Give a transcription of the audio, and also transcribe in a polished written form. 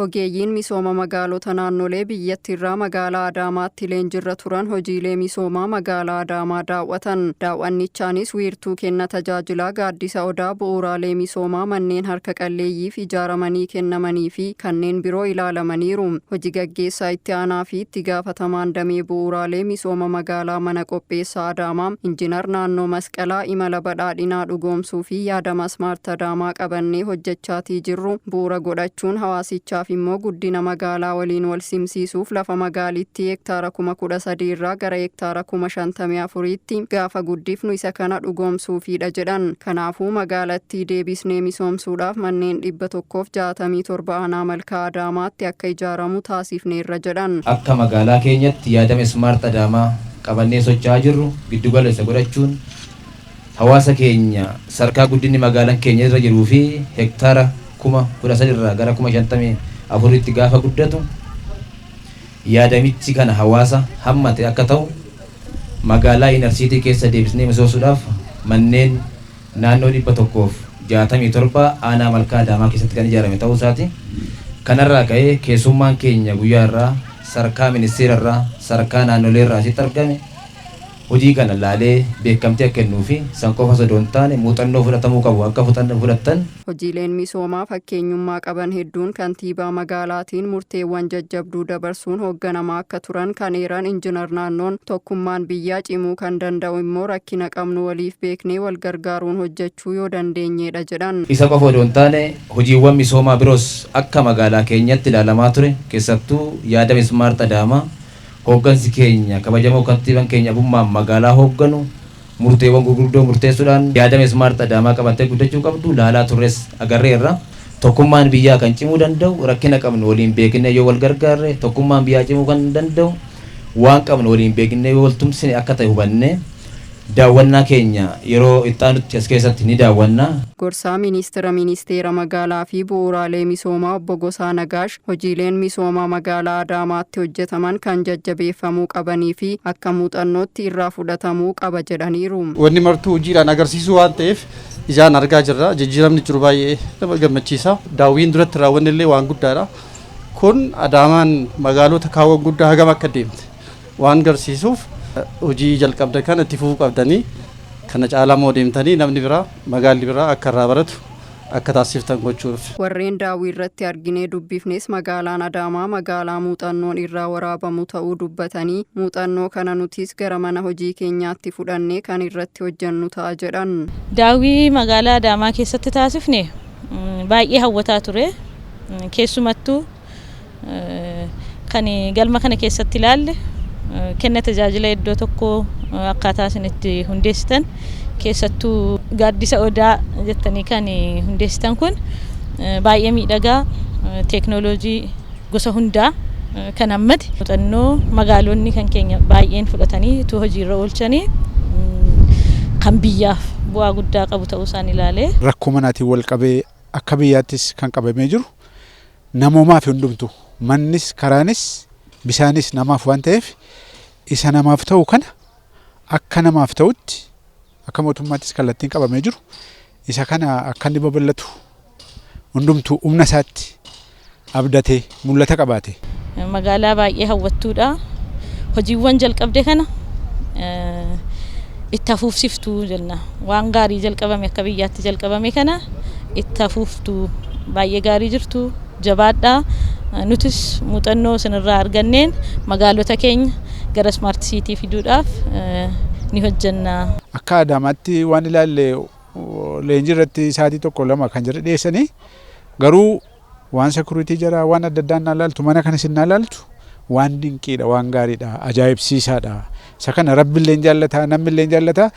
Ogeeyyiin misooma magaalota naannolee biyyattiirraa magaalaa Adaamaatti leenjirra turan hojiilee misoomaa magaalaa Adaamaa daawwatan. Daawwannichaanis wiirtuu kenna tajaajilaa gaaddisa odaa bu'uuraalee misoomaa manneen harka qalleeyyiif ijaaramanii kennamanii fi kanneen biroo ilaalamaniiru. Hojii gaggeessaa itti aanaa fi itti gaafatamaan damee bu'uuraalee misooma magaalaa mana qopheessaa Adaamaa Injiinar Naannoo Masqalaa imala badhaadhinaa dhugoomsuu fi yaadama Smaart Adaamaa qabannee hojjechaatii jirru bu'uura godhachuun hawaasichaa immoo guddina magaalaa waliin wal simsiisuuf lafa magaalittii hektaara 13,000 irraa gara hektaara 54,000tti gaafa guddifnu isa kana dhugoomsuufidha jedhan. Kanaafuu magaalattii deebisnee misoomsuudhaaf manneen 167 aanaa malkaa Adaamaatti akka ijaaramu taasifneerra jedhan. Akka magaalaa keenyatti yaadame Smaart Adaamaa qabannee socho'aa jirru giddugala isa godhachuun hawaasa keenya sarkaa guddinni magaalaan keenya irra jiruu fi hektaara 13,000 irraa gara 54,000tti gaafa guddatu yaadamichi kana hawaasa hammate akka ta'u magaalaa Inarsiitii keessa deebisnee misoomsuudhaaf manneen naannoo 167 aanaa malkaa Adaamaa keessatti kan ijaarame ta'uu isaati. Kanarraa ka'ee keessummaan keenya guyyaa irraa sarkaa ministeera irraa sarkaa naannolee irraa asitti argame hojii kana laalee beekamtii akka kennuu fi san qofa osoo hin taane muuxannoo fudhatamuu qabu akka fudhatan. Hojiileen misoomaa fakkeenyummaa qaban hedduun kantiibaa magaalaatiin murteewwan jajjabduu dabarsuun hoogganamaa akka turan kan eeran Injiinar Naannoon tokkummaan biyyaa cimuu kan danda'u immoo rakkina qabnu waliif beeknee wal gargaaruun hojjechuu yoo dandeenyedha jedhan. Isa qofa osoo hin taane hojiiwwan misoomaa biroos akka magaalaa keenyatti ilaalamaa ture keessattuu yaadame Smaart Adaamaa hooggansi keenya kabajamoo kantiibaan keenya abummaan magaalaa hoogganu murteewwan gurguddoo murteessuudhaan yaadame Smaart Adaamaa qabattee guddachuu qabdu laalaa turres agarreerra. Tokkummaan biyyaa kan cimuu danda'u rakkina qabnu waliin beeknee yoo wal gargaarre tokkummaan biyyaa cimuu kan danda'u waan qabnu waliin beeknee yoo wal tumsine akka ta'e hubannee daawwannaa keenya yeroo itti aanutti as keessatti ni daawwanna. Gorsaa ministeera magaalaa fi bu'uuraalee misoomaa obbo Gosaa Nagaash hojiileen misoomaa magaalaa Adaamaatti hojjetaman kan jajjabeeffamuu qabanii fi akka muuxannootti irraa fudhatamuu qaba jedhaniiru. Wanni martuu hojiidhaan agarsiisuu waan ta'eef ijaan argaa jirra. Jijjiiramni jiru baay'ee nama gammachiisa. Daawwiin duratti raawwanne illee waan guddaadha. Kun Adaamaan magaalota kaawwan guddaa hagam akka deemte waan agarsiisuuf hojii jalqabda kan itti fufuu qabdanii kana caalaa moo deemtanii namni biraa magaalli biraa akka irraa baratu akka taasiftan gochuuf. Warreen daawwii irratti arginee dubbifnes magaalaan Adaamaa magaalaa muuxannoon irraa waraabamu ta'uu dubbatanii muuxannoo kana nutis gara mana hojii keenyaatti fudhannee kan irratti hojjennu ta'a jedhan. Daawwii magaalaa Adaamaa keessatti taasifne baay'ee hawwataa ture. Keessumattuu kan galma kana keessatti ilaalle kenna tajaajila iddoo tokko akkaataa isinitti hundeessitan keessattuu gaaddisa odaa jettanii kan hundeessitan kun baay'ee miidhagaa teeknooloojii gosa hundaa kan hammate muuxannoo magaalonni kan keenya baay'een fudhatanii tu hojiirra oolchanii kan biyyaaf bu'aa guddaa qabu ta'uu isaan ilaalee. Rakkoo manaatiin wal qabee akka biyyaattis kan qabamee jiru namoomaaf hundumtu mannis karaanis bisaanis namaaf waan ta'eef isa namaaf ta'u kana akka namaaf ta'utti akka mootummaattis kallattiin qabamee jiru isa kana akka inni babal'atu hundumtuu humna isaatti abdatee mul'ata qabaate. Magaalaa baay'ee hawwattuudha. Hojiiwwan jalqabde kana itti hafuufsiftuu jenna. Waan gaarii jalqabame akka biyyaatti jalqabame kana itti hafuuftuu baay'ee gaarii jirtu jabaadhaa. Nutis muuxannoo sanirraa arganneen magaalota keenya gara Smart City fiduudhaaf ni hojjenna. Akka Adaamaatti waan ilaalle leenjii irratti sa'aatii 1-2 kan jedhe dhiyeessanii garuu waan security jara waan adda addaan ilaaltu mana kana sin ilaaltu waan dinqiidha waan gaariidha ajaa'ibsiisaadha. Isa kana rabbi illee jaallata namni illee jaallata.